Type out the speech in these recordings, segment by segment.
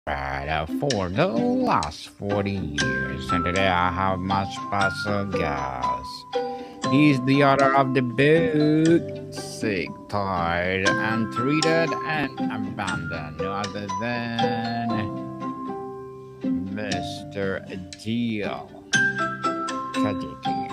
Right, for the last 40 years, and today I have my special guest. He's the author of the book Sick, Tired, and Treated and Abandoned, no other than Mr. Gil Kajiki.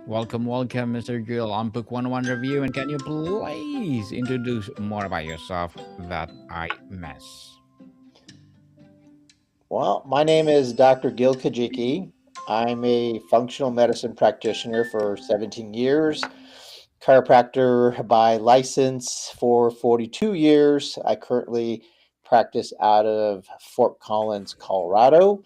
Welcome, Mr. Gil on Book 101 Review. And can you please introduce more about yourself that I miss? Well, my name is Dr. Gil Kajiki. I'm a functional medicine practitioner for 17 years, chiropractor by license for 42 years. I currently practice out of Fort Collins, Colorado.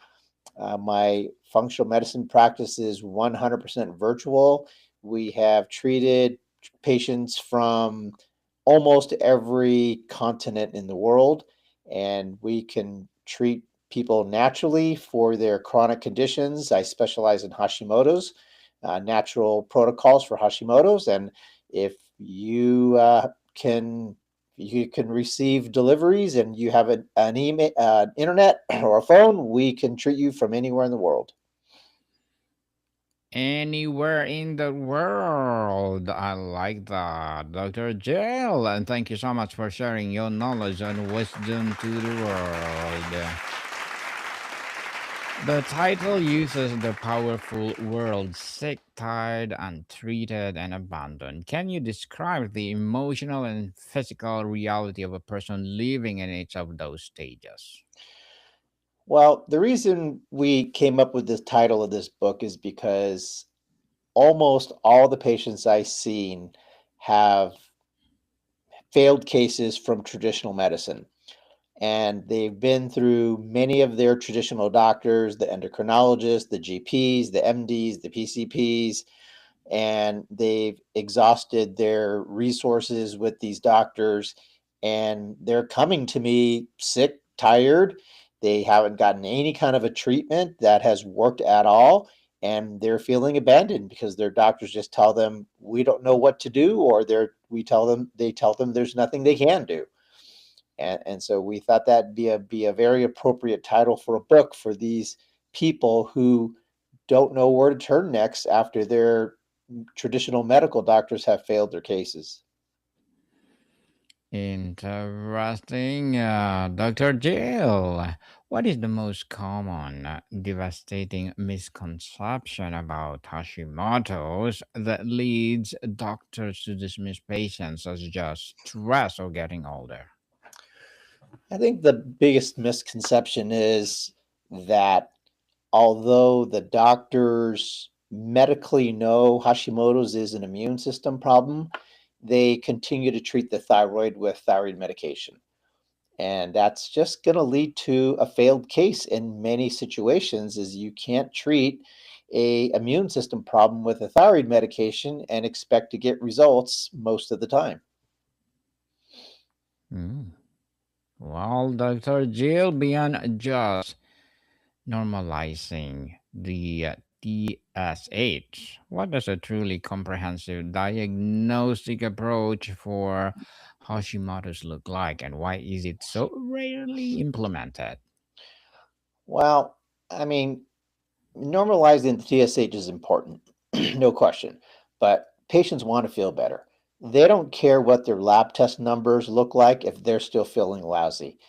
My functional medicine practice is 100% virtual. We have treated patients from almost every continent in the world, and we can treat people naturally for their chronic conditions. I specialize in Hashimoto's, natural protocols for Hashimoto's, and if you can you can receive deliveries and you have an email, internet or a phone, we can treat you from anywhere in the world. Anywhere in the world. I like that, Dr. Jill. And thank you so much for sharing your knowledge and wisdom to the world. The title uses the powerful word sick, tired, untreated, and abandoned. Can you describe the emotional and physical reality of a person living in each of those stages? Well, the reason we came up with this title of this book is because almost all the patients I've seen have failed cases from traditional medicine. And they've been through many of their traditional doctors, the endocrinologists, the GPs, the MDs, the PCPs, and they've exhausted their resources with these doctors. And they're coming to me sick, tired. They haven't gotten any kind of a treatment that has worked at all. And they're feeling abandoned because their doctors just tell them we don't know what to do, or they tell them there's nothing they can do. And so we thought that'd be a very appropriate title for a book for these people who don't know where to turn next after their traditional medical doctors have failed their cases. Interesting. Dr. Jill, what is the most common devastating misconception about Hashimoto's that leads doctors to dismiss patients as just stress or getting older? I think the biggest misconception is that although the doctors medically know Hashimoto's is an immune system problem, they continue to treat the thyroid with thyroid medication. And that's just going to lead to a failed case in many situations is you can't treat a immune system problem with a thyroid medication and expect to get results most of the time. Mm. Well, Dr. Jill, beyond just normalizing the TSH, what does a truly comprehensive diagnostic approach for Hashimoto's look like, and why is it so rarely implemented? Well, I mean, normalizing the TSH is important, no question, but patients want to feel better. They don't care what their lab test numbers look like if they're still feeling lousy.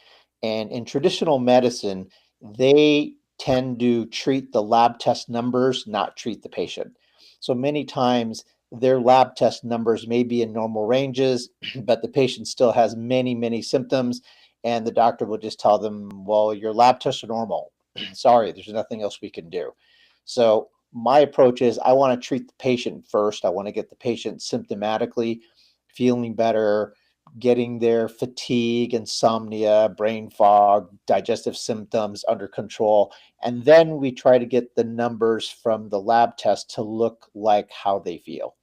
And in traditional medicine, they tend to treat the lab test numbers, not treat the patient. So many times their lab test numbers may be in normal ranges, but the patient still has many, many symptoms. And the doctor will just tell them, well, your lab tests are normal. Sorry, there's nothing else we can do. So my approach is I want to treat the patient first. I want to get the patient symptomatically feeling better, getting their fatigue, insomnia, brain fog, digestive symptoms under control. And then we try to get the numbers from the lab test to look like how they feel.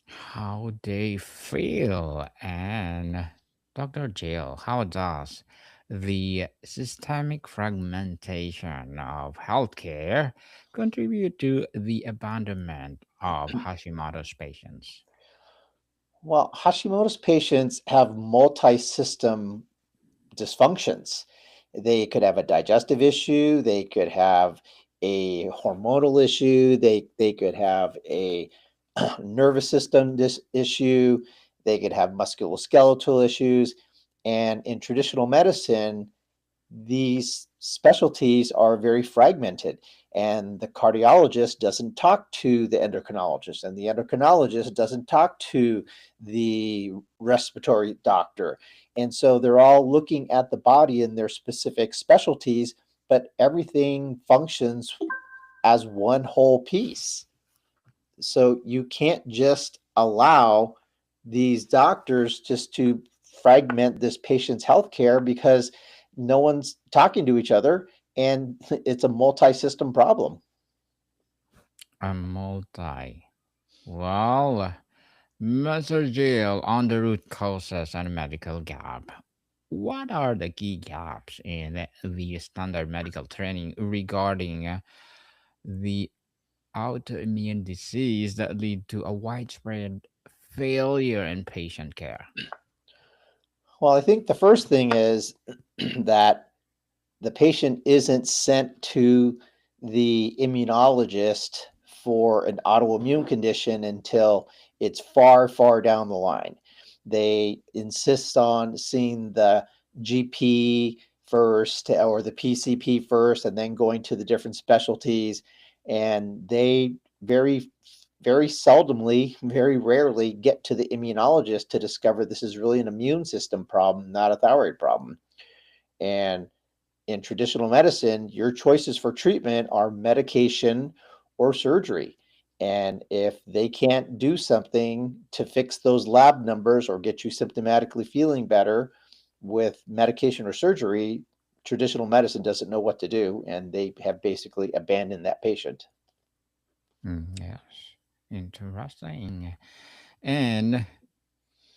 How they feel, and Dr. Jill, how does the systemic fragmentation of healthcare contribute to the abandonment of Hashimoto's patients? Well, Hashimoto's patients have multi system dysfunctions. They could have a digestive issue, they could have a hormonal issue, they could have a nervous system issue, they could have musculoskeletal issues. And in traditional medicine, these specialties are very fragmented, and the cardiologist doesn't talk to the endocrinologist, and the endocrinologist doesn't talk to the respiratory doctor. And so they're all looking at the body in their specific specialties, but everything functions as one whole piece. So you can't just allow these doctors just to fragment this patient's healthcare because no one's talking to each other, and it's a multi-system problem. A multi. Well, Mr. Jill, on the root causes and medical gap. What are the key gaps in the standard medical training regarding the autoimmune disease that lead to a widespread failure in patient care? Well, I think the first thing is that the patient isn't sent to the immunologist for an autoimmune condition until it's far, far down the line. They insist on seeing the GP first or the PCP first and then going to the different specialties. And they very seldomly, very rarely get to the immunologist to discover this is really an immune system problem, not a thyroid problem. And in traditional medicine, your choices for treatment are medication or surgery. And if they can't do something to fix those lab numbers or get you symptomatically feeling better with medication or surgery, traditional medicine doesn't know what to do, and they have basically abandoned that patient. Yes, interesting. And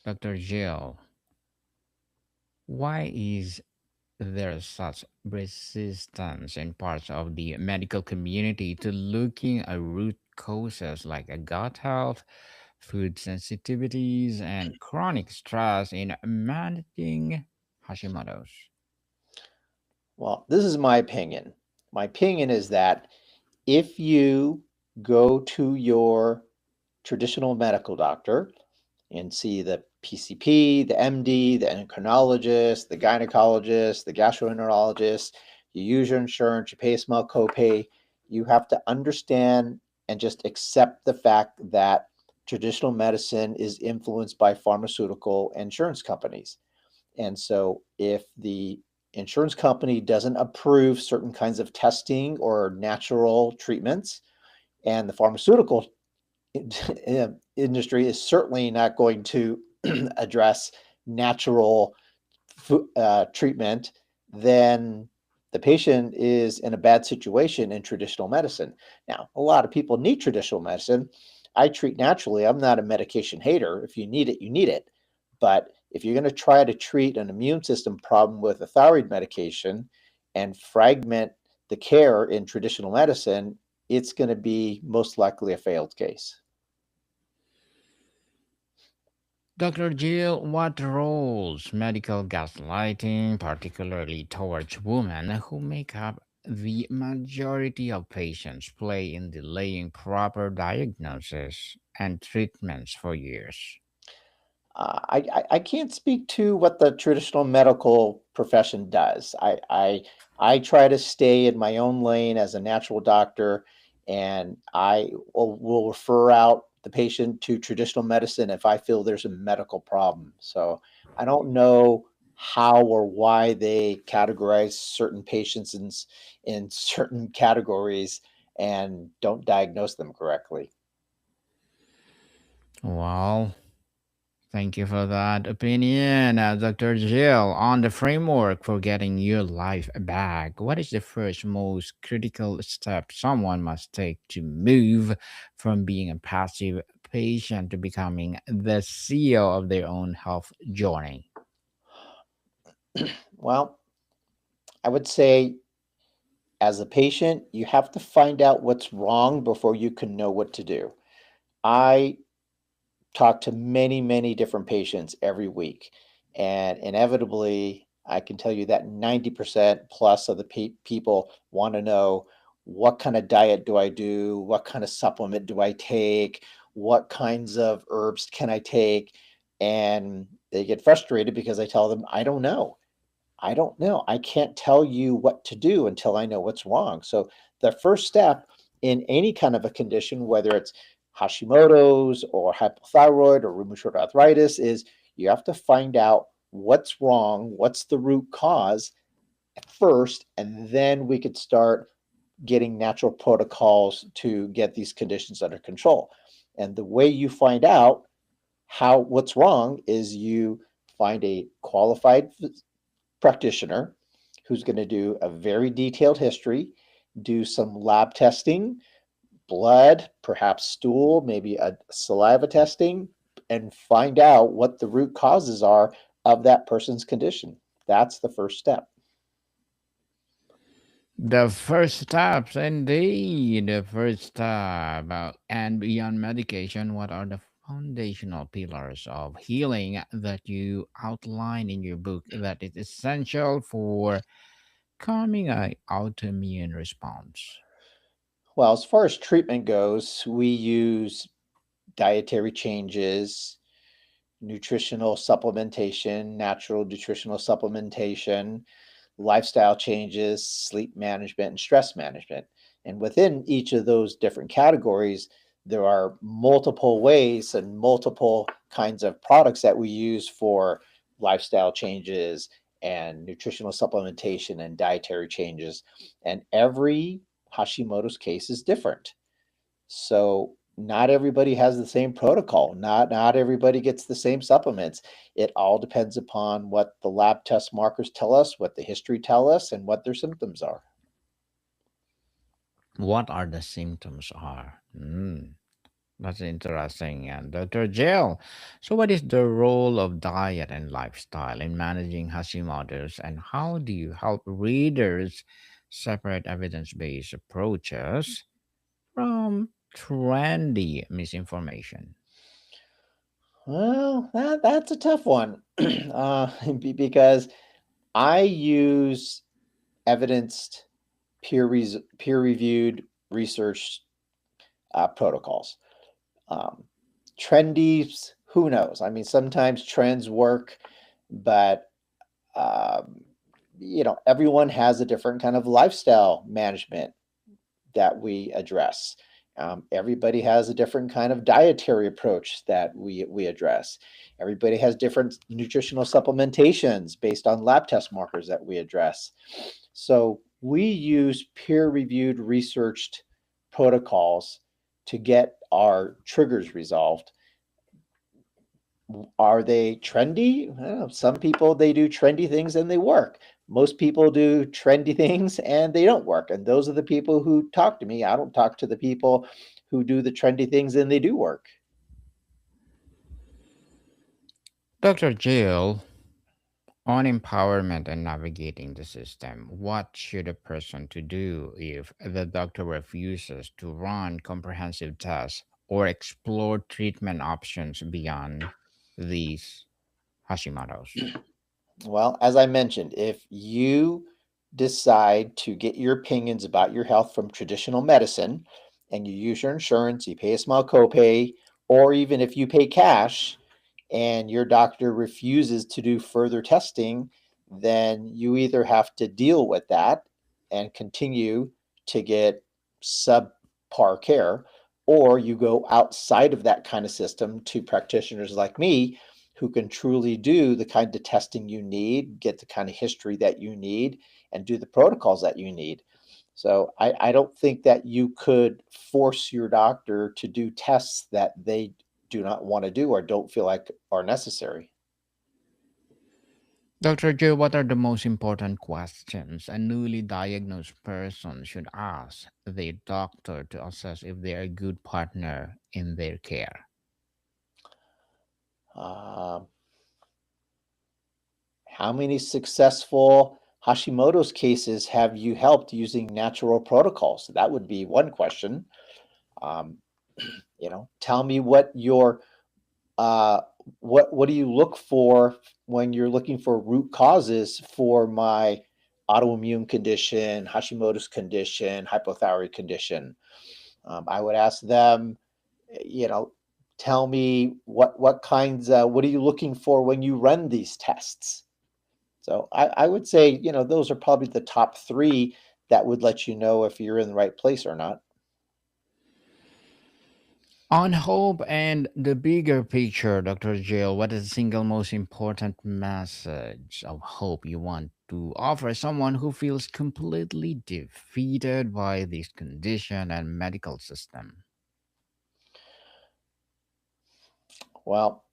Dr. Jill, why is there such resistance in parts of the medical community to looking at root causes like a gut health, food sensitivities, and chronic stress in managing Hashimoto's? Well, this is my opinion. My opinion is that if you go to your traditional medical doctor and see the PCP, the MD, the endocrinologist, the gynecologist, the gastroenterologist. You use your insurance, you pay a small copay. You have to understand and just accept the fact that traditional medicine is influenced by pharmaceutical insurance companies. And so if the insurance company doesn't approve certain kinds of testing or natural treatments, and the pharmaceutical industry is certainly not going to address natural treatment, then the patient is in a bad situation in traditional medicine. Now, a lot of people need traditional medicine. I treat naturally. I'm not a medication hater. If you need it, you need it. But if you're going to try to treat an immune system problem with a thyroid medication and fragment the care in traditional medicine, it's going to be most likely a failed case. Dr. Jill, what roles medical gaslighting, particularly towards women who make up the majority of patients, play in delaying proper diagnosis and treatments for years? I can't speak to what the traditional medical profession does. I try to stay in my own lane as a natural doctor, and I will refer out the patient to traditional medicine if I feel there's a medical problem. So I don't know how or why they categorize certain patients in certain categories and don't diagnose them correctly. Well, thank you for that opinion, Dr. Jill. On the framework for getting your life back, what is the first most critical step someone must take to move from being a passive patient to becoming the CEO of their own health journey? Well, I would say as a patient, you have to find out what's wrong before you can know what to do. I talk to many, many different patients every week. And inevitably, I can tell you that 90% plus of the people want to know, what kind of diet do I do? What kind of supplement do I take? What kinds of herbs can I take? And they get frustrated because I tell them, I don't know. I don't know. I can't tell you what to do until I know what's wrong. So the first step in any kind of a condition, whether it's Hashimoto's or hypothyroid or rheumatoid arthritis, is you have to find out what's wrong, what's the root cause first, and then we could start getting natural protocols to get these conditions under control. And the way you find out how what's wrong is you find a qualified practitioner who's going to do a very detailed history, do some lab testing, blood, perhaps stool, maybe a saliva testing, and find out what the root causes are of that person's condition. That's the first step. The first steps, indeed, the first step. And beyond medication, what are the foundational pillars of healing that you outline in your book that is essential for calming an autoimmune response? Well, as far as treatment goes, we use dietary changes, nutritional supplementation, natural nutritional supplementation, lifestyle changes, sleep management, and stress management. And within each of those different categories, there are multiple ways and multiple kinds of products that we use for lifestyle changes and nutritional supplementation and dietary changes. And every Hashimoto's case is different. So not everybody has the same protocol. Not everybody gets the same supplements. It all depends upon what the lab test markers tell us, what the history tell us, and what their symptoms are. What are the symptoms are? That's interesting. And Dr. Jill, so what is the role of diet and lifestyle in managing Hashimoto's, and how do you help readers separate evidence-based approaches from trendy misinformation? Well, that's a tough one because I use evidenced, peer reviewed research protocols. Um, Trendies, who knows? I mean, sometimes trends work, but um, everyone has a different kind of lifestyle management that we address. Everybody has a different kind of dietary approach that we address. Everybody has different nutritional supplementations based on lab test markers that we address. So we use peer-reviewed, researched protocols to get our triggers resolved. Are they trendy? Well, some people they do trendy things and they work. Most people do trendy things and they don't work. And those are the people who talk to me. I don't talk to the people who do the trendy things and they do work. Dr. Jill, on empowerment and navigating the system, what should a person to do if the doctor refuses to run comprehensive tests or explore treatment options beyond these Hashimoto's? Well, as I mentioned, if you decide to get your opinions about your health from traditional medicine and you use your insurance, you pay a small copay, or even if you pay cash and your doctor refuses to do further testing, then you either have to deal with that and continue to get subpar care, or you go outside of that kind of system to practitioners like me who can truly do the kind of testing you need, get the kind of history that you need, and do the protocols that you need. So I don't think that you could force your doctor to do tests that they do not want to do or don't feel like are necessary. Dr. Jill, what are the most important questions a newly diagnosed person should ask their doctor to assess if they are a good partner in their care? Um, how many successful Hashimoto's cases have you helped using natural protocols? That would be one question. Um, tell me what your uh, what do you look for when you're looking for root causes for my autoimmune condition, Hashimoto's condition, hypothyroid condition? I would ask them, you know, tell me what kinds, what are you looking for when you run these tests? So I would say, those are probably the top three that would let you know if you're in the right place or not. On hope and the bigger picture, Dr. Jill, what is the single most important message of hope you want to offer someone who feels completely defeated by this condition and medical system? Well,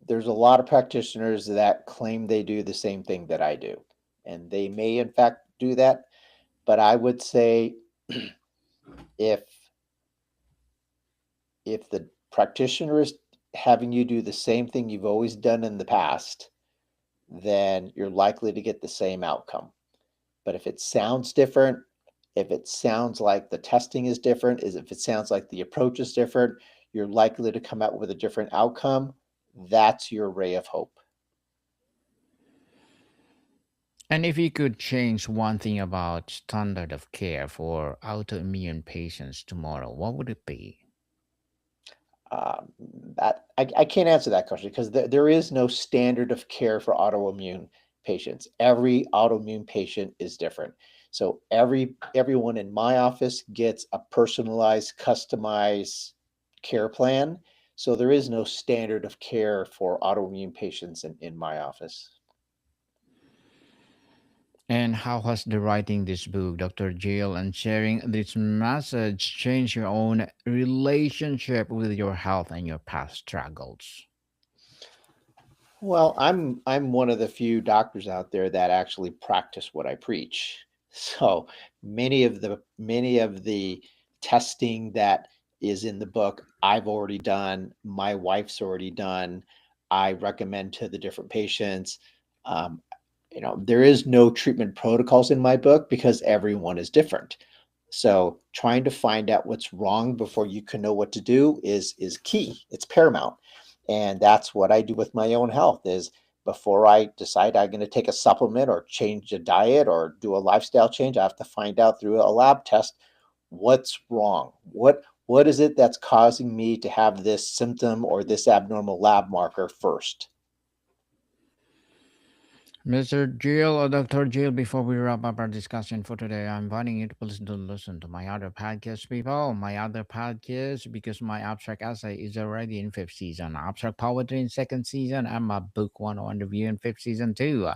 there's a lot of practitioners that claim they do the same thing that I do, and they may in fact do that. But I would say if the practitioner is having you do the same thing you've always done in the past, then you're likely to get the same outcome. But if it sounds different, if it sounds like the testing is different, is if it sounds like the approach is different, you're likely to come out with a different outcome. That's your ray of hope. And if you could change one thing about standard of care for autoimmune patients tomorrow, what would it be? Um, that I can't answer that question because there is no standard of care for autoimmune patients. Every autoimmune patient is different. So everyone in my office gets a personalized, customized care plan. So there is no standard of care for autoimmune patients in my office. And how has the writing this book, Dr. Jill, and sharing this message changed your own relationship with your health and your past struggles? Well, I'm one of the few doctors out there that actually practice what I preach. So many of the testing that is in the book, I've already done. My wife's already done. I recommend to the different patients. Um, there is no treatment protocols in my book because everyone is different. So trying to find out what's wrong before you can know what to do is key. It's paramount. And that's what I do with my own health is before I decide I'm going to take a supplement or change a diet or do a lifestyle change, I have to find out through a lab test what's wrong. What is it that's causing me to have this symptom or this abnormal lab marker first? Mr. Jill or Dr. Jill, before we wrap up our discussion for today, I'm inviting you to please do listen to my other podcast, people. My other podcast, because my abstract essay is already in fifth season, abstract poetry in second season, and my book 101 review in fifth season too.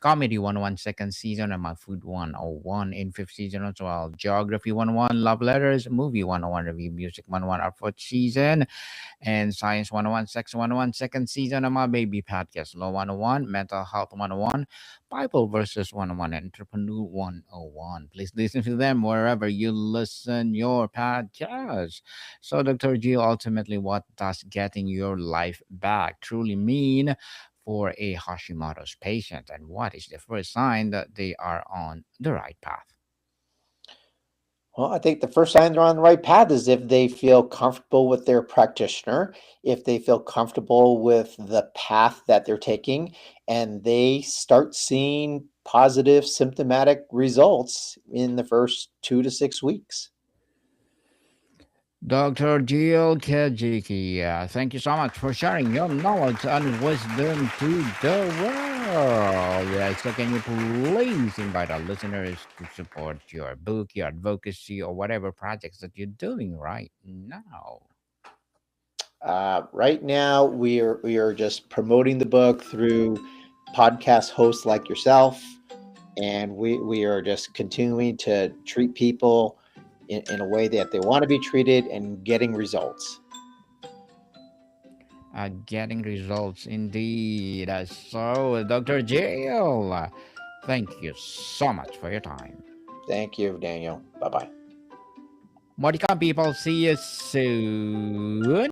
Comedy 101 second season, and my food 101 in fifth season as well. Geography 101, love letters, movie 101 review, music 101 our fourth season, and Science 101, Sex 101, second season of my baby podcast, Law 101, Mental Health 101, Bible Verses 101, Entrepreneur 101. Please listen to them wherever you listen your podcast. So, Dr. G, ultimately, what does getting your life back truly mean for a Hashimoto's patient? And what is the first sign that they are on the right path? Well, I think the first sign they're on the right path is if they feel comfortable with their practitioner, if they feel comfortable with the path that they're taking, and they start seeing positive symptomatic results in the first 2 to 6 weeks. Dr. Gil Kajiki, thank you so much for sharing your knowledge and wisdom to the world. So, can you please invite our listeners to support your book, your advocacy, or whatever projects that you're doing right now? Right now, we are just promoting the book through podcast hosts like yourself, and we are just continuing to treat people in a way that they want to be treated and getting results. Getting results indeed. So, Dr. Gil, thank you so much for your time. Thank you, Daniel. Bye bye. More to come, people. See you soon.